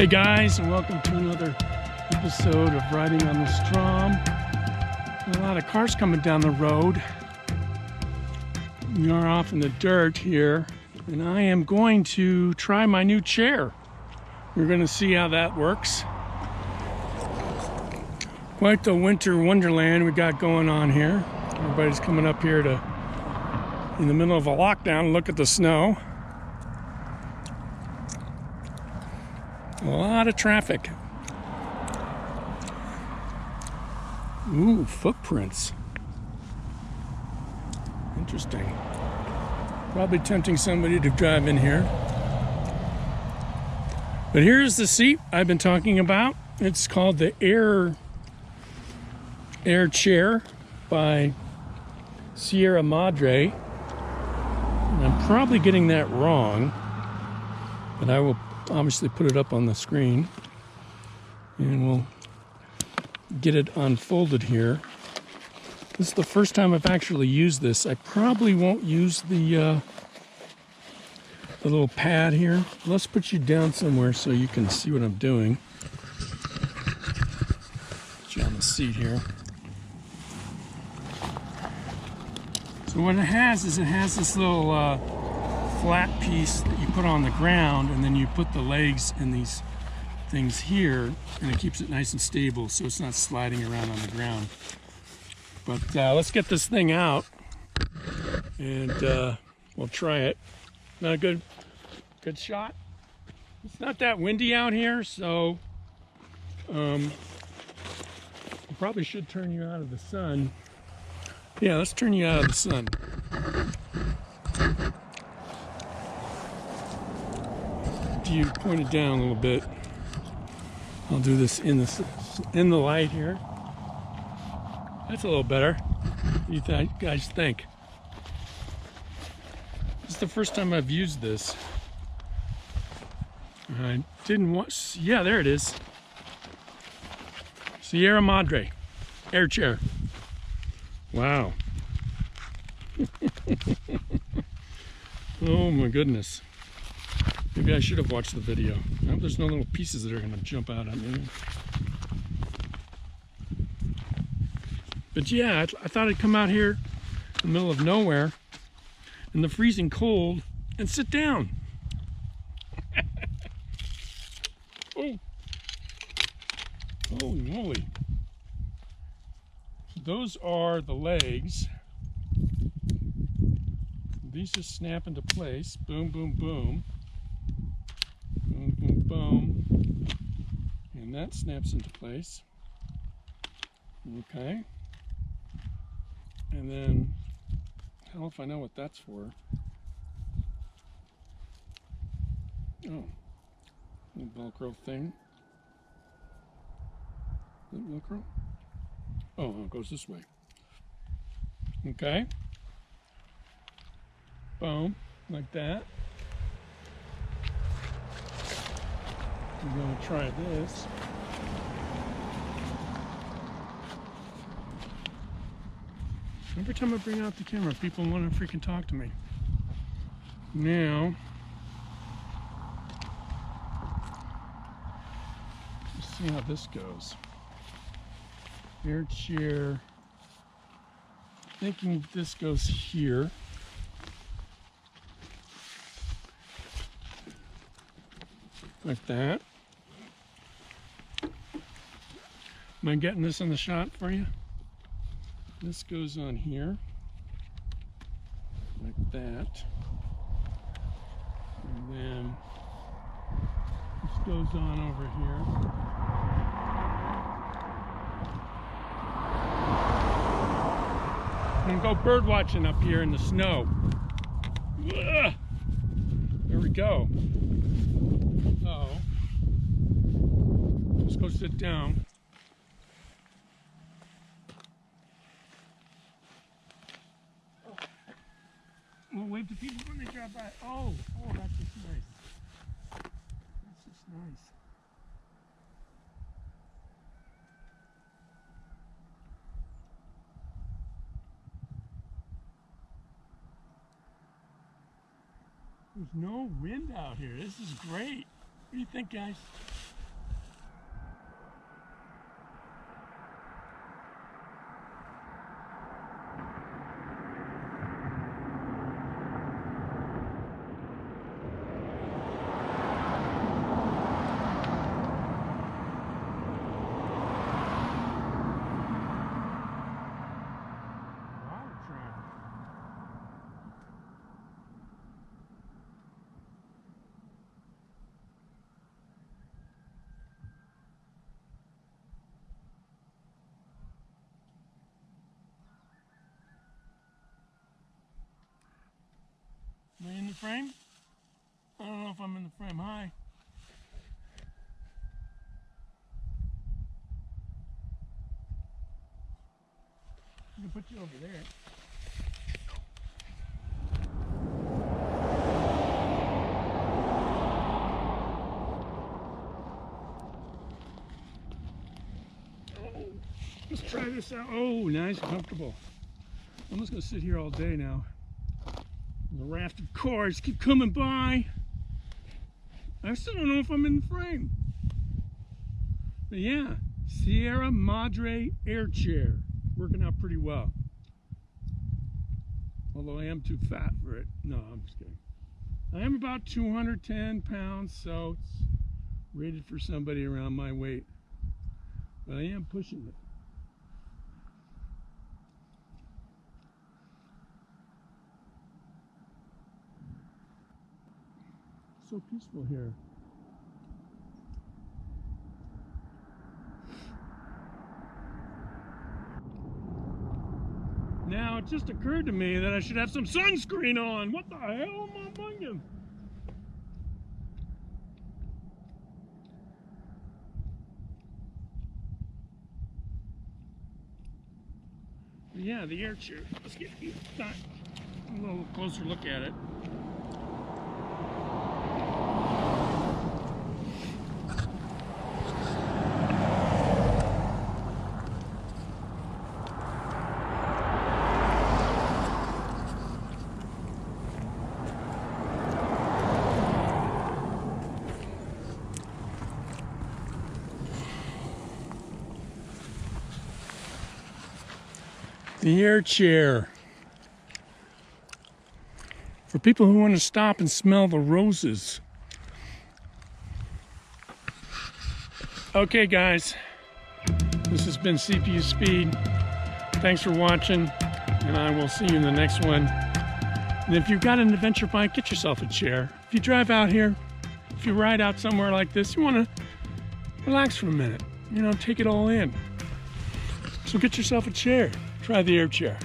Hey guys, and welcome to another episode of Riding on the Strom. A lot of cars coming down the road. We are off in the dirt here, and I am going to try my new chair. We're going to see how that works. Quite the winter wonderland we got going on here. Everybody's coming up here to, in the middle of a lockdown, look at the snow. A lot of traffic. Ooh, footprints. Interesting. Probably tempting somebody to drive in here. But here's the seat I've been talking about. It's called the Air Chair by Sierra Madre. And I'm probably getting that wrong, but I will obviously put it up on the screen and we'll get it unfolded here. This is the first time I've actually used this. I probably won't use the little pad here. Let's put you down somewhere so you can see what I'm doing. Put you on the seat here. So what it has is this little flat piece that you put on the ground, and then you put the legs in these things here, and it keeps it nice and stable so it's not sliding around on the ground. But let's get this thing out and we'll try it. Not a good shot. It's not that windy out here, so I probably should turn you out of the sun. Yeah, let's turn you out of the sun. You point it down a little bit. I'll do this in the light here. That's a little better. What do you guys think? This is the first time I've used this. I didn't want. Yeah, there it is. Sierra Madre Air Chair. Wow. Oh my goodness. Maybe I should have watched the video. I hope there's no little pieces that are going to jump out at me. But yeah, I thought I'd come out here in the middle of nowhere in the freezing cold and sit down. Oh. Holy moly. Those are the legs. These just snap into place. Boom, boom, boom. Boom, boom, boom. And that snaps into place. Okay. And then, I don't know if I know what that's for. Oh, little Velcro thing. Is it Velcro? Oh, it goes this way. Okay. Boom, like that. I'm going to try this. Every time I bring out the camera, people want to freaking talk to me. Now, let's see how this goes. Air chair. Thinking this goes here. Like that. Am I getting this in the shot for you? This goes on here. Like that. And then this goes on over here. I'm gonna go bird watching up here in the snow. Ugh. There we go. So, let's go sit down. We'll wave to people when they drive by. Oh, that's just nice. That's just nice. There's no wind out here. This is great. What do you think, guys? frame? I don't know if I'm in the frame. Hi. I'm gonna put you over there. Oh, let's try this out. Oh, nice and comfortable. I'm just gonna sit here all day now. The raft of cars keep coming by. I still don't know if I'm in the frame. But yeah, Sierra Madre air chair. Working out pretty well. Although I am too fat for it. No, I'm just kidding. I am about 210 pounds, so it's rated for somebody around my weight. But I am pushing it. So peaceful here. Now it just occurred to me that I should have some sunscreen on. What the hell am I thinking? Yeah, the air chair. Let's get a little closer look at it. The air chair. For people who want to stop and smell the roses. Okay guys, this has been CPUspeed. Thanks for watching, and I will see you in the next one. And if you've got an adventure bike, get yourself a chair. If you drive out here, if you ride out somewhere like this, you want to relax for a minute, you know, take it all in. So get yourself a chair. Try the air chair.